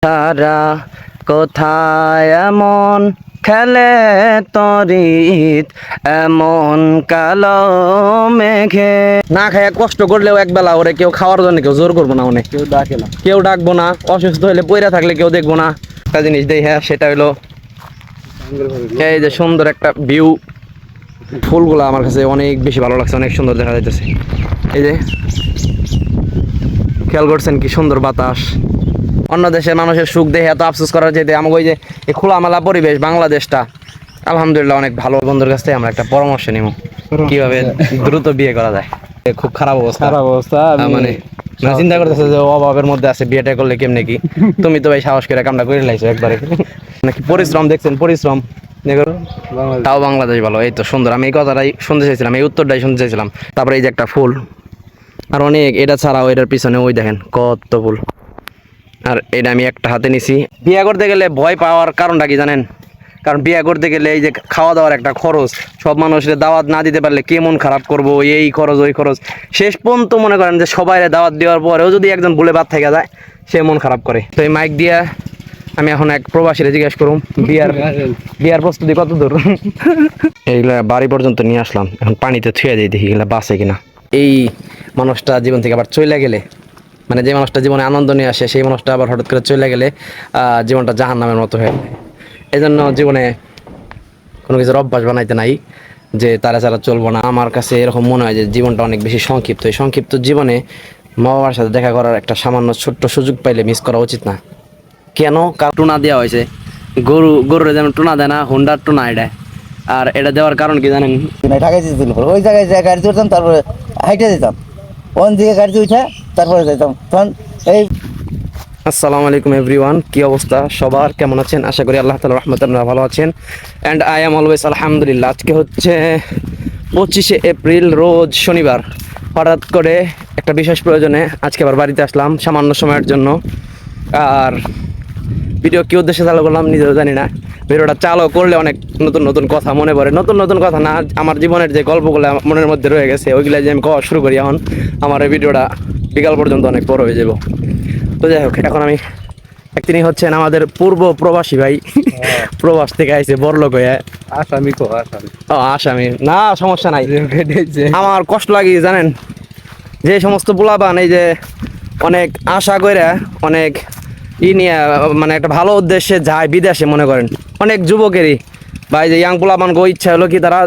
তারা কোথায় এমন খেলে তরিত এমন কালো মেঘে। না খায় কষ্ট করলেও একবেলা ওরে কেউ খাওয়ার জন্য কেউ জোর করবো না, অনেক কেউ ডাকে না, কেউ ডাকবো না। অসুস্থ হলে পইরা থাকলে কেউ দেখবো না। একটা জিনিস দেই, হ্যাঁ সেটা হলো এই যে সুন্দর একটা ভিউ। ফুলগুলো আমার কাছে অনেক বেশি ভালো লাগছে, অনেক সুন্দর দেখা যাইতেছে। এই যে খেয়াল করছেন কি সুন্দর বাতাস। অন্য দেশের মানুষের সুখ দেখে এত আফসোস করার যেতে আমাকে ওই যে এই খোলামেলা পরিবেশ বাংলাদেশটা আলহামদুলিল্লাহ অনেক ভালো। বন্ধুর কাছ থেকে আমরা একটা পরামর্শ নিব কিভাবে দ্রুত বিয়ে করা যায়। খুব খারাপ অবস্থা মানে চিন্তা করতেছে যে অভাবের মধ্যে আছে, বিয়েটা করলে কেমনে কি। তুমি তো ভাই সাহস করে কামটা করে লাইছো একবারে। নাকি পরিশ্রম দেখছেন, পরিশ্রম তাও বাংলাদেশ ভালো। এই তো সুন্দর, আমি এই কথাটাই শুনতে চাইছিলাম, এই উত্তরটাই শুনতে চাইছিলাম। তারপরে এই যে একটা ফুল আর অনেক, এটা ছাড়াও এটার পিছনে ওই দেখেন কত ফুল। আর এটা আমি একটা হাতে নিছি। বিয়ে করতে গেলে ভয় পাওয়ার কারণটা কি জানেন? কারণ বিয়ে করতে গেলে এই যে খাওয়া দাওয়ার একটা খরচ, সব মানুষের দাওয়াত না দিতে পারলে কেমন খারাপ করবো, এই খরচ ওই খরচ। শেষ পর্যন্ত মনে করেন যে সবাই দাওয়াত দেওয়ার পরেও যদি একজন ভুলে বাদ থেকে যায়, সে মন খারাপ করে। তো এই মাইক দিয়া আমি এখন এক প্রবাসীরে জিজ্ঞেস করুম বিয়ার প্রস্তুতি কত দূর। এইগুলা বাড়ি পর্যন্ত নিয়ে আসলাম, এখন পানিতে ছুঁয়ে দিই, দেখি এগুলা বাঁচে কিনা। এই মানুষটা জীবন থেকে আবার চলে গেলে, মানে যে মানুষটা জীবনে আনন্দ নিয়ে আসে, সেই মানুষটা আবার হঠাৎ করে চলে গেলে জীবনটা জাহান্নামের মতো হয়ে যায়। এই জন্য জীবনে কোনো কিছুর অভ্যাস বানাইতে নাই যে তারা ছাড়া চলবো না। আমার কাছে এরকম মনে হয় যে জীবনটা অনেক বেশি সংক্ষিপ্ত। এই সংক্ষিপ্ত জীবনে মা বাবার সাথে দেখা করার একটা সামান্য ছোট্ট সুযোগ পাইলে মিস করা উচিত না। কেন? কারণ টুনা দেওয়া হয়েছে, গরুর যেমন টুনা দেয় না, হুন্ডার টুনা এটা। আর এটা দেওয়ার কারণ কি জানেন? ঢাকায় যেতে ওই জায়গায় গাড়ি চড়তাম, তারপরে হাইটে যেতাম, ওখান থেকে গাড়িতে উঠে তারপরে যেতাম। তখন এই আসসালামু আলাইকুম এভরিওয়ান, কি অবস্থা সবার, কেমন আছেন? আশা করি আল্লাহ তাআলার রহমতে আপনারা ভালো আছেন। অ্যান্ড আই এম অলওয়েজ আলহামদুলিল্লাহ। আজকে হচ্ছে 25শে এপ্রিল, রোজ শনিবার। হঠাৎ করে একটা বিশেষ প্রয়োজনে আজকে আবার বাড়িতে আসলাম সামান্য সময়ের জন্য। আর ভিডিও কী উদ্দেশ্যে চালু করলাম নিজেও জানি না। ভিডিওটা চালু করলে অনেক নতুন নতুন কথা মনে পড়ে। নতুন নতুন কথা না, আমার জীবনের যে গল্পগুলো মনের মধ্যে রয়ে গেছে ওইগুলো যে আমি কওয়া শুরু করি, এখন আমার এই ভিডিওটা বিকাল পর্যন্ত অনেক বড় হয়ে যাব। তো যাই হোক, এখন আমি তিনি হচ্ছেন আমাদের পূর্ব প্রবাসী ভাই, প্রবাস থেকে আইছে বড়লোক হয়ে। আসামি ও আসামি না, সমস্যা নাই। আমার কষ্ট লাগে জানেন, যে সমস্ত পোলাপান এই যে অনেক আশা করে অনেক নিয়ে মানে একটা ভালো উদ্দেশ্যে যায় বিদেশে, মনে করেন অনেক যুবকেরই বা এই যে ইয়াং পোলাপান গো ইচ্ছা হলো কি তারা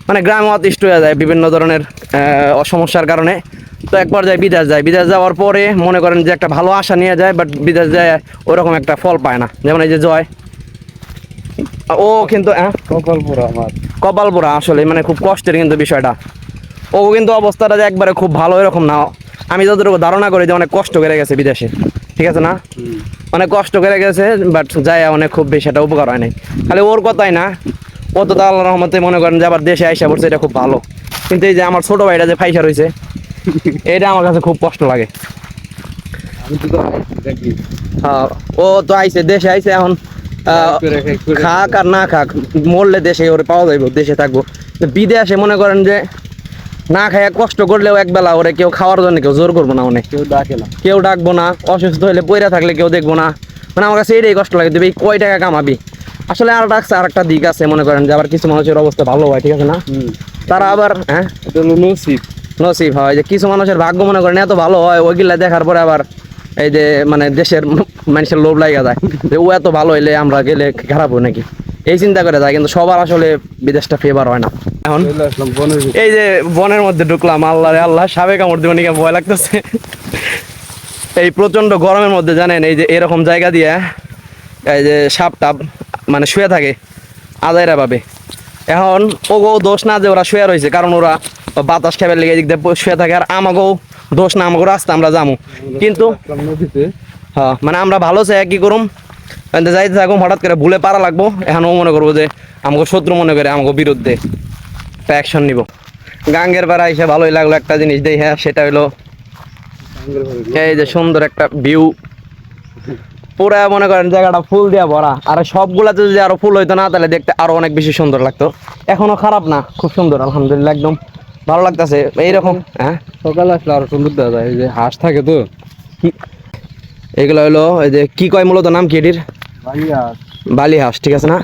মানে গ্রামে অতিষ্ঠ হয়ে যায় বিভিন্ন ধরনের সমস্যার কারণে। তো এক পর্যায়ে বিদেশ যায়, বিদেশ যাওয়ার পরে মনে করেন যে একটা ভালো আশা নিয়ে যায়, বাট বিদেশ যায় ওরকম একটা ফল পায় না। যেমন এই যে জয়, ও কিন্তু কপাল পোড়া আসলে, মানে খুব কষ্টের কিন্তু বিষয়টা। ও কিন্তু অবস্থাটা যে একবারে খুব ভালো এরকম না। আমি যতটুকু ধারণা করি যে অনেক কষ্ট করে গেছে বিদেশে, ঠিক আছে না, অনেক কষ্ট করে গেছে, বাট যায় অনেক খুব বেশি একটা উপকার হয় নাই। খালি ওর কথাই না, ও তো আল্লাহর রহমতে মনে করেন যে আবার দেশে আইসা পড়ছে, এটা খুব ভালো। কিন্তু এই যে আমার ছোট ভাইটা যে ফাইসা রয়েছে, এটা আমার কাছে খুব কষ্ট লাগে। হ্যাঁ, ও তো আইসে, দেশে আইসে, এখন খাক আর না খাক, মরলে দেশে ওরে পাওয়া যাইব, দেশে থাকবো। বিদেশে মনে করেন যে না খায় কষ্ট করলেও একবেলা ওরে কেউ খাওয়ার জন্য কেউ জোর করবো না, অনেক কেউ ডাকে না, কেউ ডাকবো না। অসুস্থ হলে পইরা থাকলে কেউ দেখবো না। মানে আমার কাছে এটাই কষ্ট লাগে, তুই কয় টাকা কামাবি। আসলে আর একটা দিক আছে, মনে করেন যে আবার কিছু মানুষের অবস্থা ভালো হয়, ঠিক আছে না, তারা আবার হ্যাঁ নসিব হয় যে কিছু মানুষের ভাগ্য মনে করেন এত ভালো হয়, ওইগুলা দেখার পরে আবার এই যে মানে দেশের মানুষের লোভ লাগা যায় যে ও এত ভালো হইলে আমরা গেলে খারাপ হয় নাকি, এই চিন্তা করে যায়। কিন্তু সবার আসলে বিদেশটা ফেভার হয় না। এখন এই যে বনের মধ্যে ঢুকলাম, আল্লাহ রে আল্লাহ, সাবে কামড় দিব নাকি ভয় লাগতেছে। এই প্রচন্ড গরমের মধ্যে জানেন এই যে এরকম জায়গা দিয়ে এই যে সাপ টাপ মানে শুয়ে থাকে আদায়রা ভাবে। এখন ওগো দোষ না যে ওরা শুয়ে রয়েছে, কারণ ওরা বাতাস খেপের লেগে এদিক দিয়ে শুয়ে থাকে। আর আমাকেও দোষ না, আমাকেও রাস্তা আমরা যাবো, কিন্তু হ্যাঁ মানে আমরা ভালো চাই কি করুম যাইতে থাকুম, হঠাৎ করে ভুলে পারা লাগবো। এখন ও মনে করবো যে আমাকে শত্রু মনে করে আমাকে বিরুদ্ধে অ্যাকশন নিব। গাঙ্গের পাড়া এসে ভালোই লাগলো একটা জিনিস দেই, হ্যাঁ সেটা হলো এই যে সুন্দর একটা ভিউ। পুরা মনে করেন জায়গাটা ফুল দিয়া ভরা, আর সবগুলাতে যদি আরো ফুল হইতো না তাহলে দেখতে আরো অনেক বেশি সুন্দর লাগতো। এখনো খারাপ না, খুব সুন্দর আলহামদুলিল্লাহ, একদম ভালো লাগতেছে এইরকম। হ্যাঁ সকালে আসলে আরো সুন্দর দেখা যায়, এই যে হাঁস থাকে তো এগুলো হলো এই যে কি কয় মূলত নাম কি এটির? বালি হাঁস, ঠিক আছে না?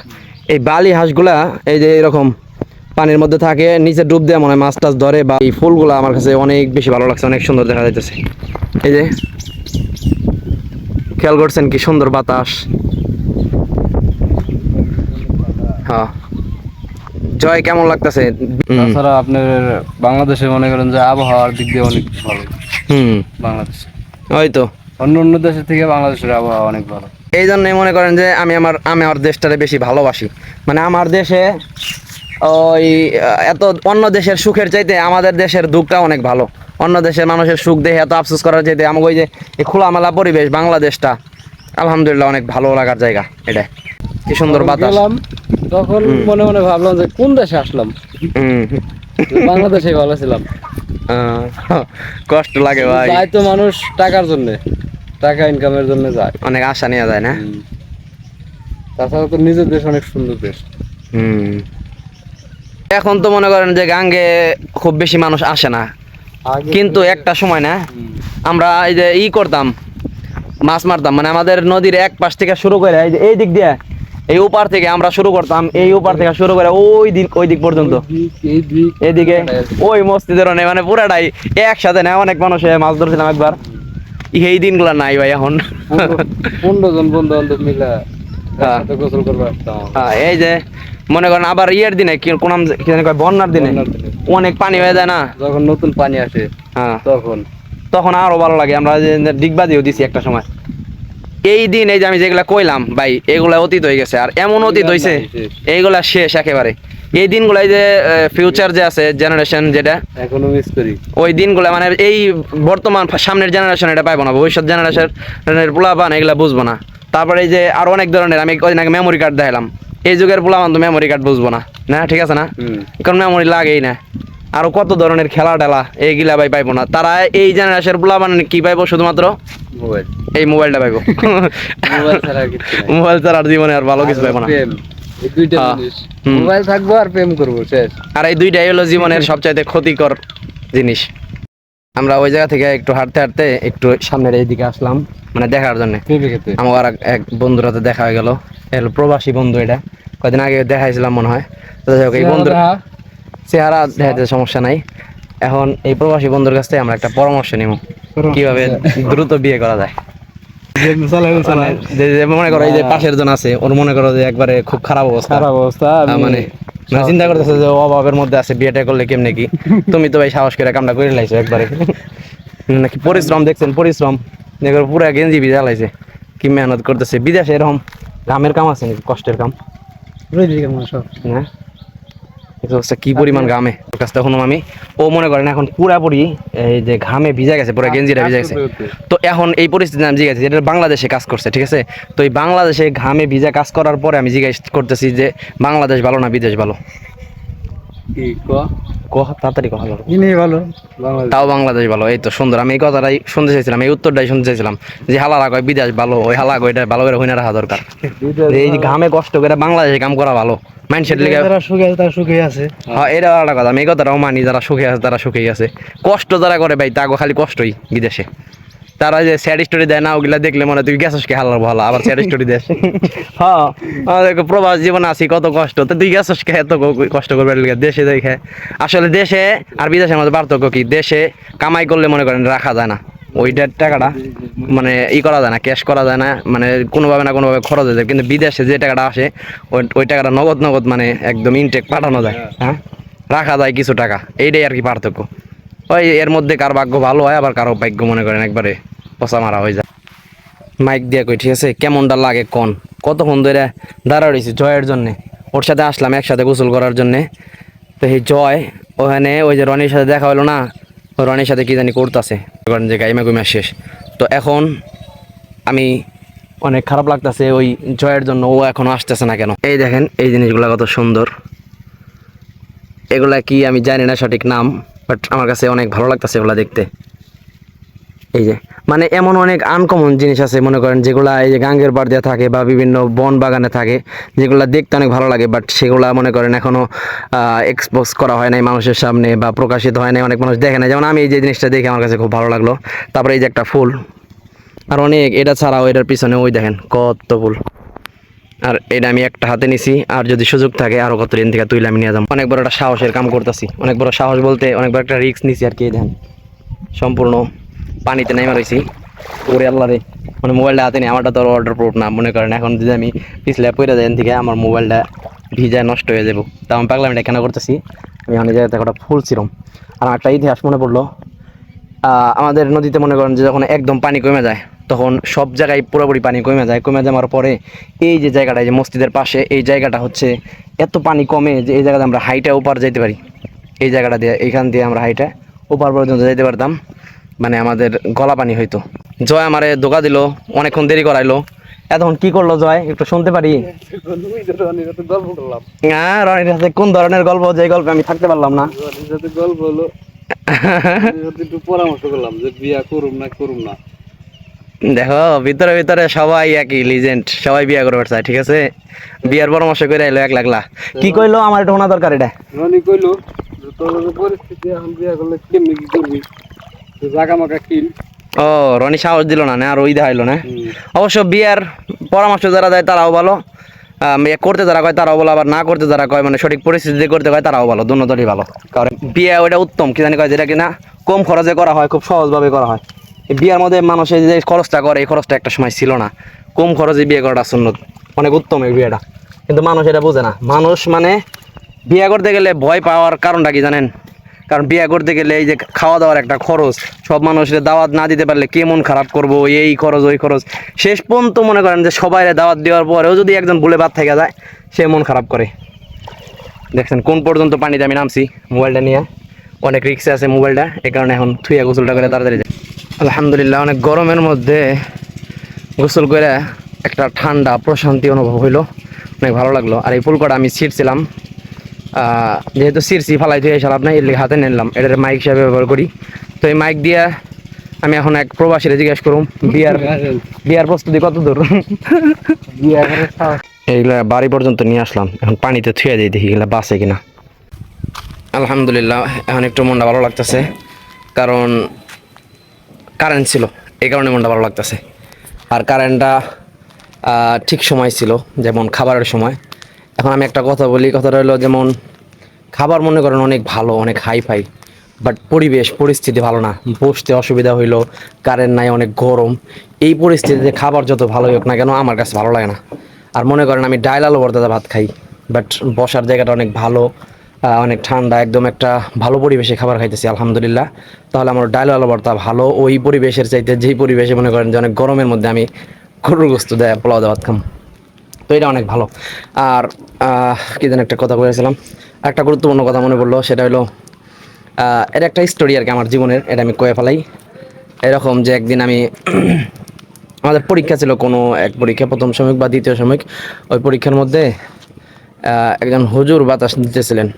এই বালি হাঁসগুলা এই যে এরকম পানির মধ্যে থাকে, নিচে ডুব দেওয়া মনে হয় মাছ টাছ ধরে। বা এই ফুলগুলা আমার কাছে অনেক বেশি ভালো লাগছে, অনেক সুন্দর দেখা যাইতেছে। এই যে খেয়াল করছেন কি সুন্দর বাতাস। হ্যাঁ, জয় কেমন লাগতেছে? তাছাড়া আপনার বাংলাদেশে মনে করেন যে আবহাওয়ার দিক দিয়ে অনেক ভালো। হুম, বাংলাদেশে ওই তো অন্য অন্য দেশের থেকে বাংলাদেশের আবহাওয়া অনেক ভালো। এই জন্যই মনে করেন যে আমি আমার দেশটারে বেশি ভালোবাসি। মানে আমার দেশে ওই এত অন্য দেশের সুখের চাইতে আমাদের দেশের দুঃখটা অনেক ভালো। অন্য দেশের মানুষের সুখ দেখে এত আফসোস করার চাইতে আমাকে ওই যে এই খোলামেলা পরিবেশ বাংলাদেশটা আলহামদুলিল্লাহ অনেক ভালো লাগার জায়গা। এটা কি সুন্দর বাতাস। গেলাম তখন মনে মনে ভাবলাম যে কোন দেশে আসলাম, হুম, বাংলাদেশে ভালো ছিলাম। কষ্ট লাগে ভাই, যায় তো মানুষ টাকার জন্য, টাকা ইনকামের জন্য যায়, অনেক আশা নেওয়া যায় না। তাছাড়া তো নিজের দেশ অনেক সুন্দর দেশ। হুম, এখন তো মনে করেন যে গাঙ্গে খুব বেশি মানুষ আসে না, কিন্তু একটা সময় না আমরা এই যে করতাম, মাছ মারতাম। মানে আমাদের নদীর এক পাশ থেকে শুরু করে এই যে এই দিক দিয়ে এই উপার থেকে আমরা শুরু করতাম, এই উপার থেকে শুরু করে ওই দিক পর্যন্ত এদিকে ওই মসজিদের অনেক মানে পুরাটাই একসাথে না, অনেক মানুষ মাছ ধরছিলাম একবার। এই দিনগুলা নাই ভাই এখন। 15 জন বন্ধু বান্ধব মিলে হ্যাঁ। একসাথে গোসল করবো আসতাম। হ্যাঁ, এই যে মনে করেন আবার দিনে কি কোন কি জানি কয় বন্যার দিনে বন্যার দিনে। অনেক পানি হয়ে যায় না। যখন নতুন পানি আসে হ্যাঁ, তখন আরো ভালো লাগে। আমরা যে ডিগবাজিও দিছি একটা সময়। এই দিন এই যে আমি যেগুলা কইলাম ভাই, এগুলা অতীত হয়ে গেছে। আর এমন অতীত হইছে এইগুলা শেষ একেবারে। এই দিনগুলো এই যে ফিউচার যে আছে জেনারেশন যেটা এখনো মিস করি ওই দিনগুলো, মানে এই বর্তমান সামনের জেনারেশন এটা পাইবো না, ভবিষ্যৎ জেনারেশনের পোলাপান এগুলা বুঝবো না। তারপরে এই যে আরো অনেক ধরনের আমি কদিন আগে মেমোরি কার্ড দেখালাম, এই যুগের পোলাপান তো মেমোরি কার্ড বুঝবো না, না ঠিক আছে না? কারণ মেমোরি লাগেই না। আরো কত ধরনের খেলা টেলা এইগুলা ভাই পাইবো না। তারা এই জেনারেশনের পোলাপান কি পাইবো? শুধুমাত্র মোবাইল। এই মোবাইলটা পাইবো। মোবাইল ছাড়া কিছু নাই। মোবাইল ছাড়া আর জীবনে আর ভালো কিছু পাইবো না। প্রেম, এই দুইটা হ্যাঁ। জিনিস। হুম। মোবাইল থাকবো আর প্রেম করবো, শেষ। আর এই দুইটাই হলো জীবনের সবচাইতে ক্ষতিকর জিনিস। আমরা ওই জায়গা থেকে একটু হাঁটতে হাঁটতে একটু সামনের এইদিকে আসলাম, মানে দেখার জন্য। পেঁপে খেতে। আমার আর এক বন্ধুর হাতে দেখা হয়ে গেল, এলো প্রবাসী বন্ধু। এটা কদিন আগে দেখাইছিলাম মনে হয়। তো যাই হোক, এই বন্ধুর চেহারা দেখাতে সমস্যা নাই। এখন এই প্রবাসী বন্ধুর কাছ থেকে আমরা একটা পরামর্শ নিব কিভাবে দ্রুত বিয়ে করা যায়। যে মনে করো এই যে পাশের জন আছে, ওর মনে করো যে একবারে খুব খারাপ অবস্থা, মানে না চিন্তা করতেছে যে অভাবের মধ্যে আছে, বিয়েটা করলে কেমনে কি। তুমি তো ভাই সাহস করে কামটা করে লাইছো একবারে। নাকি পরিশ্রম দেখছেন, পরিশ্রম দেখো পুরা গেঞ্জি ভিজা লাইছে, কি মেহনত করতেছে। বিদেশে এরকম ঘামের কাম আছে নাকি? কষ্টের কাম হ্যাঁ, কি পরিমাণ ঘামে ওর কাছ থেকে শুনলাম আমি। ও মনে করেন এখন পুরাপুরি এই যে ঘামে ভিজা গেছে, পুরো গেঞ্জিটা ভিজা গেছে। তো এখন এই পরিস্থিতি আমি জিজ্ঞাসি, যেটা বাংলাদেশে কাজ করছে, ঠিক আছে? তো এই বাংলাদেশে ঘামে ভিজা কাজ করার পরে আমি জিজ্ঞাসা করতেছি যে বাংলাদেশ ভালো না বিদেশ ভালো? তাড়াতাড়ি কথা বলো। তাও বাংলাদেশ ভালো। এই তো সুন্দর, আমি এই কথাটাই শুনতে চাইছিলাম, এই উত্তরটাই শুনতে চাইছিলাম যে হালারা কয় বিদেশ ভালো, ওই হালা কয় এটা ভালো করে হইনা রাখা দরকার। এই যে ঘামে কষ্ট করে বাংলাদেশে কাম করা ভালো, মাইন্ডসেট লিগে। হ্যাঁ, এটা একটা কথা, আমি এই কথাটাও মানি, যারা সুখে আছে তারা সুখেই আছে। কষ্ট যারা করে ভাই তাকে খালি কষ্টই বিদেশে। তারা যে স্যাড স্টোরি দেয় না, ওগুলা দেখলে মনে তুই গেছিস কে হালার ভালো, আবার স্যাড স্টোরি দেয়। হ্যাঁ, আমাদের প্রবাস জীবন আছি, কত কষ্ট, তো তুই গেছিস কে এত কষ্ট করবে দেশে দেখে। আসলে দেশে আর বিদেশের মধ্যে পার্থক্য কি? দেশে কামাই করলে মনে করেন রাখা যায় না, ওইটার টাকাটা মানে করা যায় না, ক্যাশ করা যায় না, মানে কোনোভাবে না কোনোভাবে খরচ হয়ে যায়। কিন্তু বিদেশে যে টাকাটা আসে ওই টাকাটা নগদ নগদ মানে একদম ইনটেক পাঠানো যায়। হ্যাঁ, রাখা যায় কিছু টাকা, এইটাই আর কি পার্থক্য। ওই এর মধ্যে কার ভাগ্য ভালো হয়, আবার কারো ভাগ্য মনে করেন একবারে পচা মারা হয়ে যায়। মাইক দিয়া কই, ঠিক আছে? কেমনটা লাগে কোন? কতক্ষণ ধরে দাঁড়া রয়েছি জয়ের জন্যে, ওর সাথে আসলাম একসাথে গোসল করার জন্যে। তো এই জয় ওখানে ওই যে রনির সাথে দেখা হলো না, ওই রনির সাথে কি জানি করতেছে, যে গাইমা গুইমা শেষ। তো এখন আমি অনেক খারাপ লাগতেছে ওই জয়ের জন্য, ও এখনো আসতেছে না কেন। এই দেখেন এই জিনিসগুলো কত সুন্দর, এগুলা কি আমি জানি না সঠিক নাম, বাট আমার কাছে অনেক ভালো লাগতেছে এগুলা দেখতে। এই যে মানে এমন অনেক আনকমন জিনিস আছে মনে করেন, যেগুলা এই যে গাঙ্গের পাড় দিয়ে থাকে বা বিভিন্ন বন বাগানে থাকে, যেগুলা দেখতে অনেক ভালো লাগে, বাট সেগুলা মনে করেন এখনো এক্সপোজ করা হয় নাই মানুষের সামনে বা প্রকাশিত হয় নাই, অনেক মানুষ দেখে না। যেমন আমি এই যে জিনিসটা দেখে আমার কাছে খুব ভালো লাগলো। তারপরে এই যে একটা ফুল, আর অনেক, এটা ছাড়াও এটার পিছনে ওই দেখেন কত ফুল। আর এটা আমি একটা হাতে নিছি, আর যদি সুযোগ থাকে আরো কত দিন থেকে তুইলে আমি নিয়ে যাবো। অনেক বড় একটা সাহসের কাম করতেছি, অনেক বড় সাহস বলতে অনেক বড় একটা রিস্ক নিছি আর কি। এই দেখেন সম্পূর্ণ পানিতে নেমে রয়েছি। ওরে আল্লাহ রে, মানে মোবাইলটা হাতে নেই, আমারটা তো ওয়াটার প্রুফ না মনে করেন। এখন যদি আমি পিছলে পড়ে যাই থেকে আমার মোবাইলটা ভিজায় নষ্ট হয়ে যাবো। তা আমি পাগলাম এটা কেন করতেছি, আমি অনেক জায়গাতে একটা ফুল ছিলাম। আর একটা ইতিহাস মনে পড়লো, আমাদের নদীতে মনে করেন যে যখন একদম পানি কমে যায় তখন সব জায়গায় পুরোপুরি পানি কমে যায়। কমে যাওয়ার পরে এই যে জায়গাটা, এই যে মসজিদের পাশে এই জায়গাটা হচ্ছে এত পানি কমে যে এই জায়গাতে আমরা হাইটে ওপার যেতে পারি। এই জায়গাটা দিয়ে, এইখান দিয়ে আমরা হাইটে ওপার পর্যন্ত যেতে পারতাম, মানে আমাদের গলা পানি হইতো। জয় আমারে ধোকা দিল, অনেকক্ষণ দেরি করাইলো। এতক্ষণ কি করলো জয় একটু শুনতে পারি? গল্প করলাম, হ্যাঁ, রনির সাথে কোন ধরনের গল্প, যে গল্পে আমি থাকতে পারলাম না। গল্প হলো একটু পরামর্শ করলাম যে বিয়া করুম না করুম না। দেখো ভিতরে ভিতরে সবাই একই লিজেন্ড, সবাই বিয়া করবে চায়, ঠিক আছে। বিয়ার পরামর্শ করে এলো 1 লাখ লা। কি কইলো আমার একটু শোনা দরকার এটা। রনি কইলো যে তোর যে পরিস্থিতি এখন বিয়া করলে কেমনি কি করবি, জাগা মাকা কিন। ও, রনি সাহস দিল না, আর ওই দেখাইলো না। অবশ্য বিয়ার পরামর্শ যারা দেয় তারাও ভালো, করতে যারা কয় তারাও ভালো, আবার না করতে যারা কয় মানে সঠিক পরিস্থিতিতে করতে কয় তারাও ভালো, দুটোই ভালো। কারণ বিয়া ওইটা উত্তম, কি জানি কয় যেটা কিনা কম খরচে করা হয়, খুব সহজভাবে করা হয়। এই বিয়ার মধ্যে মানুষের যে খরচটা করে, এই খরচটা একটা সময় ছিল না। কম খরচে বিয়ে করাটা সুন্নত, অনেক উত্তম এই বিয়েটা। কিন্তু মানুষ এটা বোঝে না। মানুষ মানে বিয়ে করতে গেলে ভয় পাওয়ার কারণটা কি জানেন? কারণ বিয়ে করতে গেলে এই যে খাওয়া দাওয়ার একটা খরচ, সব মানুষের দাওয়াত না দিতে পারলে কে মন খারাপ করবো, এই খরচ ওই খরচ। শেষ পর্যন্ত মনে করেন যে সবাই দাওয়াত দেওয়ার পরেও যদি একজন ভুলে বাদ থেকে যায়, সে মন খারাপ করে। দেখছেন কোন পর্যন্ত পানিতে আমি নামছি মোবাইলটা নিয়ে, অনেক রিক্সে আছে মোবাইলটা, এই কারণে এখন থুইয়া গোসলটা করে তাড়াতাড়ি যায়। আলহামদুলিল্লাহ, অনেক গরমের মধ্যে গোসল করে একটা ঠান্ডা প্রশান্তি অনুভব হইলো, অনেক ভালো লাগলো। আর এই ফুলকটা আমি ছিঁড়ছিলাম, যেহেতু ছিঁড়ছি ফালাই ধুয়ে এসে লাভ নাই, এর লিগে হাতে নিলাম, এটার মাইক হিসাবে ব্যবহার করি। তো এই মাইক দিয়ে আমি এখন এক প্রবাসীরা জিজ্ঞেস করুম বিয়ার প্রস্তুতি কত দূর। এইগুলা বাড়ি পর্যন্ত নিয়ে আসলাম, এখন পানিতে থুয়ে দিই, দেখি এগুলা বাঁচে কিনা। আলহামদুলিল্লাহ, এখন একটু মনটা ভালো লাগতেছে, কারণ কারেন্ট ছিল, এই কারণে মনটা ভালো লাগতেছে। আর কারেন্টটা ঠিক সময় ছিল, যেমন খাবারের সময়। এখন আমি একটা কথা বলি, কথাটা হলো যেমন খাবার মনে করেন অনেক ভালো, অনেক হাই-ফাই, বাট পরিস্থিতি ভালো না, বসতে অসুবিধা হইলো, কারেন্ট নাই, অনেক গরম। এই পরিস্থিতিতে খাবার যত ভালোই হোক না কেন আমার কাছে ভালো লাগে না। আর মনে করেন আমি ডাইল আলু ভর্তা ভাত খাই, বাট বসার জায়গাটা অনেক ভালো, অনেক ঠান্ডা, একদম একটা ভালো পরিবেশে খাবার খাইতেছি আলহামদুলিল্লাহ। তাহলে আমার ডাইল আলু ভর্তা ভালো, ওই পরিবেশের চাইতে যেই পরিবেশে মনে করেন যে অনেক গরমের মধ্যে আমি গরুর গোস্ত দেয় পোলাও দিয়ে ভাত খাম, তো এটা অনেক ভালো। আর কি যেন একটা কথা বলেছিলাম, একটা গুরুত্বপূর্ণ কথা মনে পড়লো, সেটা হলো এটা একটা স্টোরি আর কি আমার জীবনের, এটা আমি কয়ে ফেলাই। এরকম যে একদিন আমি আমাদের পরীক্ষা ছিল, কোনো এক পরীক্ষা, প্রথম সাময়িক বা দ্বিতীয় সাময়িক। ওই পরীক্ষার মধ্যে একজন হুজুর বাতাস দিতেছিলেন,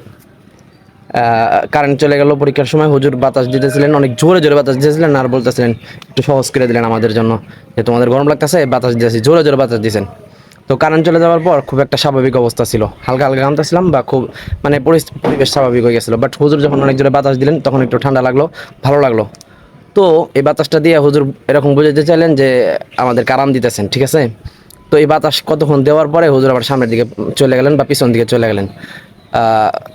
কারেন্ট চলে গেল পরীক্ষার সময়, হুজুর বাতাস দিতেছিলেন, অনেক জোরে জোরে বাতাস দিতেছিলেন, আর বলতেছিলেন একটু সহজ করে দিলেন আমাদের জন্য, যে তোমাদের গরম লাগতেছে, বাতাস দিয়েছি, জোরে জোরে বাতাস দিয়েছেন। তো কারেন্ট চলে যাওয়ার পর খুব একটা স্বাভাবিক অবস্থা ছিল, হালকা হালকা ঘামতেছিলাম, বা খুব মানে পরিবেশ স্বাভাবিক হয়ে গেছিলো। বাট হুজুর যখন অনেক জোরে বাতাস দিলেন তখন একটু ঠান্ডা লাগলো, ভালো লাগলো। তো এই বাতাসটা দিয়ে হুজুর এরকম বুঝাতে চাইলেন যে আমাদের আরাম দিতেছেন, ঠিক আছে। তো এই বাতাস কতক্ষণ দেওয়ার পরে হুজুর আবার সামনের দিকে চলে গেলেন বা পিছন দিকে চলে গেলেন।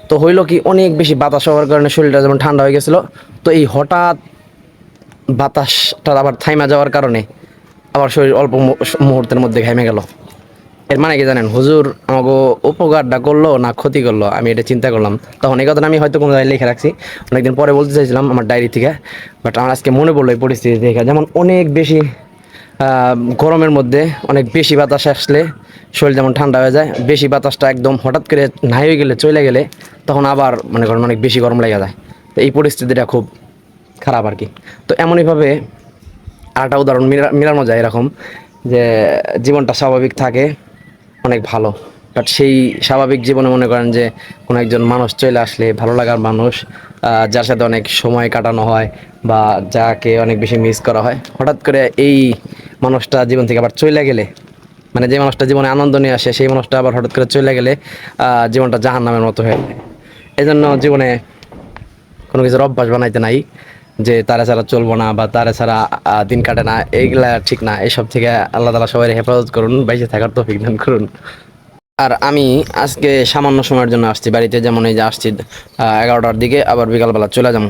তো হইলো কি, অনেক বেশি বাতাস হওয়ার কারণে শরীরটা যেমন ঠান্ডা হয়ে গেছিলো, তো এই হঠাৎ বাতাসটা আবার থাইমা যাওয়ার কারণে আবার শরীর অল্প মুহূর্তের মধ্যে ঘেমে গেল। এর মানে কি জানেন, হুজুর আমাকে উপকারটা করলো না ক্ষতি করলো, আমি এটা চিন্তা করলাম। তখন এই কথাটা আমি হয়তো কোনো জায়গায় লিখে রাখছি, অনেকদিন পরে বলতে চাইছিলাম আমার ডায়েরি থেকে, বাট আমার আজকে মনে পড়লো এই পরিস্থিতি দেখে। যেমন অনেক বেশি গরমের মধ্যে অনেক বেশি বাতাস আসলে শরীর যেমন ঠান্ডা হয়ে যায়, বেশি বাতাসটা একদম হঠাৎ করে নাই হয়ে গেলে, চলে গেলে, তখন আবার মনে করেন অনেক বেশি গরম লেগে যায়। তো এই পরিস্থিতিটা খুব খারাপ আর কি। তো এমনইভাবে আরেকটা উদাহরণ মিলানো যায় এরকম, যে জীবনটা স্বাভাবিক থাকে অনেক ভালো, বাট সেই স্বাভাবিক জীবনে মনে করেন যে কোনো একজন মানুষ চলে আসলে, ভালো লাগার মানুষ, যার সাথে অনেক সময় কাটানো হয় বা যাকে অনেক বেশি মিস করা হয়, হঠাৎ করে এই মানুষটা জীবন থেকে আবার চলে গেলে, মানে যে মানুষটা জীবনে আনন্দ নিয়ে আসে সেই মানুষটা আবার হঠাৎ করে চলে গেলে জীবনটা জাহান্নামের মতো হয়ে যায়। এই জন্য জীবনে কোনো কিছুর অভ্যাস বানাইতে নাই, যে তারা ছাড়া চলবো না বা তারা ছাড়া দিন কাটে না, এইগুলা ঠিক না। এইসব থেকে আল্লাহ তাআলা সবাই হেফাজত করুন, বেঁচে থাকার তৌফিক দান করুন। আর আমি আজকে সামান্য সময়ের জন্য আসছি বাড়িতে, যেমন এই যে আসছি 11টার দিকে, আবার বিকালবেলা চলে যাবো।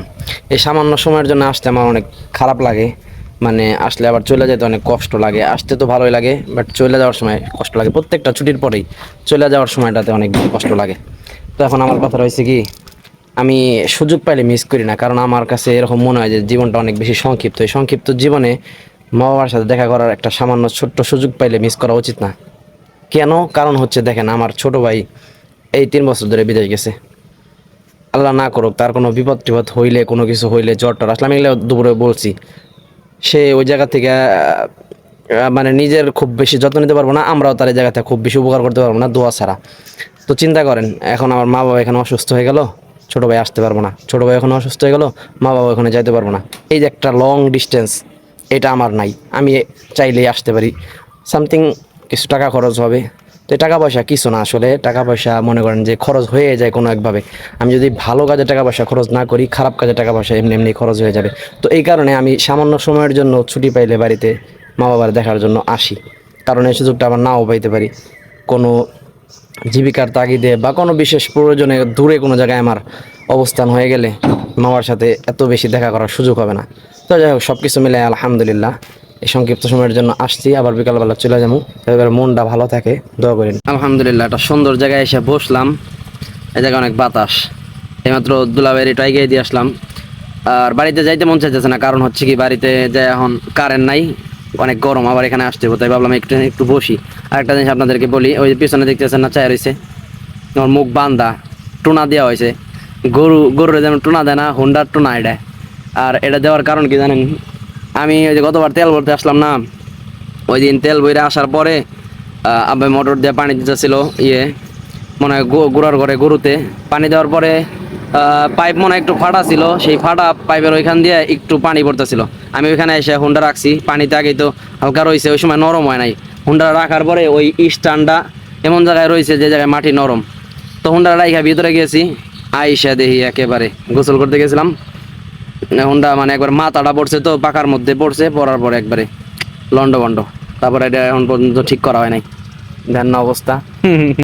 এই সামান্য সময়ের জন্য আসতে আমার অনেক খারাপ লাগে, মানে আসলে আবার চলে যেতে অনেক কষ্ট লাগে। আসতে তো ভালোই লাগে, বাট চলে যাওয়ার সময় কষ্ট লাগে। প্রত্যেকটা ছুটির পরেই চলে যাওয়ার সময়টাতে অনেক বেশি কষ্ট লাগে। তো এখন আমার কথা রয়েছে কি, আমি সুযোগ পাইলে মিস করি না, কারণ আমার কাছে এরকম মনে হয় যে জীবনটা অনেক বেশি সংক্ষিপ্ত। এই সংক্ষিপ্ত জীবনে মা বাবার সাথে দেখা করার একটা সামান্য ছোট্ট সুযোগ পাইলে মিস করা উচিত না। কেন? কারণ হচ্ছে দেখেন, আমার ছোট ভাই এই 3 বছর ধরে বিদেশ গেছে। আল্লাহ না করুক তার কোনো বিপদ টিপদ হইলে, কোনো কিছু হইলে, জ্বর টর আসলে, আমি এগুলো দুপুরে বলছি, সে ওই জায়গা থেকে মানে নিজের খুব বেশি যত্ন নিতে পারবো না, আমরাও তার এই জায়গা থেকে খুব বেশি উপকার করতে পারবো না দোয়া ছাড়া। তো চিন্তা করেন, এখন আমার মা বাবা এখানে অসুস্থ হয়ে গেল, ছোটো ভাই আসতে পারবো না, ছোটো ভাই এখন অসুস্থ হয়ে গেল, মা বাবা ওখানে যাইতে পারবো না। এই যে একটা লং ডিস্টেন্স, এটা আমার নাই। আমি চাইলেই আসতে পারি, সামথিং কিছু টাকা খরচ হবে। তো এই টাকা পয়সা কিছু না, আসলে টাকা পয়সা মনে করেন যে খরচ হয়ে যায় কোনো একভাবে। আমি যদি ভালো কাজে টাকা পয়সা খরচ না করি, খারাপ কাজে টাকা পয়সা এমনি এমনি খরচ হয়ে যাবে। তো এই কারণে আমি সামান্য সময়ের জন্য ছুটি পাইলে বাড়িতে মা বাবার দেখার জন্য আসি, কারণ এই সুযোগটা আবার নাও পাইতে পারি। কোনো জীবিকার তাগিদে বা কোনো বিশেষ প্রয়োজনে দূরে কোনো জায়গায় আমার অবস্থান হয়ে গেলে মামার সাথে এত বেশি দেখা করার সুযোগ হবে না। তো যাই হোক, সব কিছু মিলে আলহামদুলিল্লাহ এই সংক্ষিপ্ত সময়ের জন্য আসছি, আবার বিকালবেলা চলে যাবো। এবার মনটা ভালো থাকে, দোয়া করেন। আলহামদুলিল্লাহ, একটা সুন্দর জায়গায় এসে বসলাম। এই জায়গায় অনেক বাতাস, এইমাত্র দুলাভাইয়ের এটাই গিয়ে দিয়ে আসলাম। আর বাড়িতে যাইতে মন চাইতেছে না, কারণ হচ্ছে কি, বাড়িতে যাই এখন কারেন্ট নাই, অনেক গরম, আবার এখানে আসতে হবে, তাই ভাবলাম একটু একটু বসি। আর একটা জিনিস আপনাদেরকে বলি, ওই যে পিছনে দেখতেছেন না, চায় রয়েছে, আমার মুখ বান্ধা, টুনা দেওয়া হয়েছে। গরুর যেমন টুনা দেয় না, হুন্ডার টুনা এটা। আর এটা দেওয়ার কারণ কি জানেন? আমি ওই যে গতবার তেল ভরতে আসলাম না, ওই দিন তেল বইরে আসার পরে আব্বা মোটর দিয়ে পানি দিতেছিল, মনে হয় গোড়ার ঘরে গরুতে পানি দেওয়ার পরে পাইপ মনে হয় একটু ফাটা ছিল, সেই ফাটা পাইপের ওইখান দিয়ে একটু পানি পড়তেছিল। আমি ওইখানে এসে হুন্ডা রাখছি, পানিতে আগেই তো হালকা রয়েছে, ওই সময় নরম হয় নাই। হুন্ডা রাখার পরে ওই স্ট্যান্ডটা এমন জায়গায় রয়েছে যে জায়গায় মাটি নরম, তো হুন্ডা রাইখা ভিতরে গেছি, আইসা দেখি একেবারে গোসল করতে গেছিলাম, হুন্ডা মানে একবার মাথাটা পড়ছে, তো পাকার মধ্যে পড়ছে, পড়ার পরে একবারে লন্ড বন্ড। তারপরে এটা এখন পর্যন্ত ঠিক করা হয় নাই, ধ্যান অবস্থা।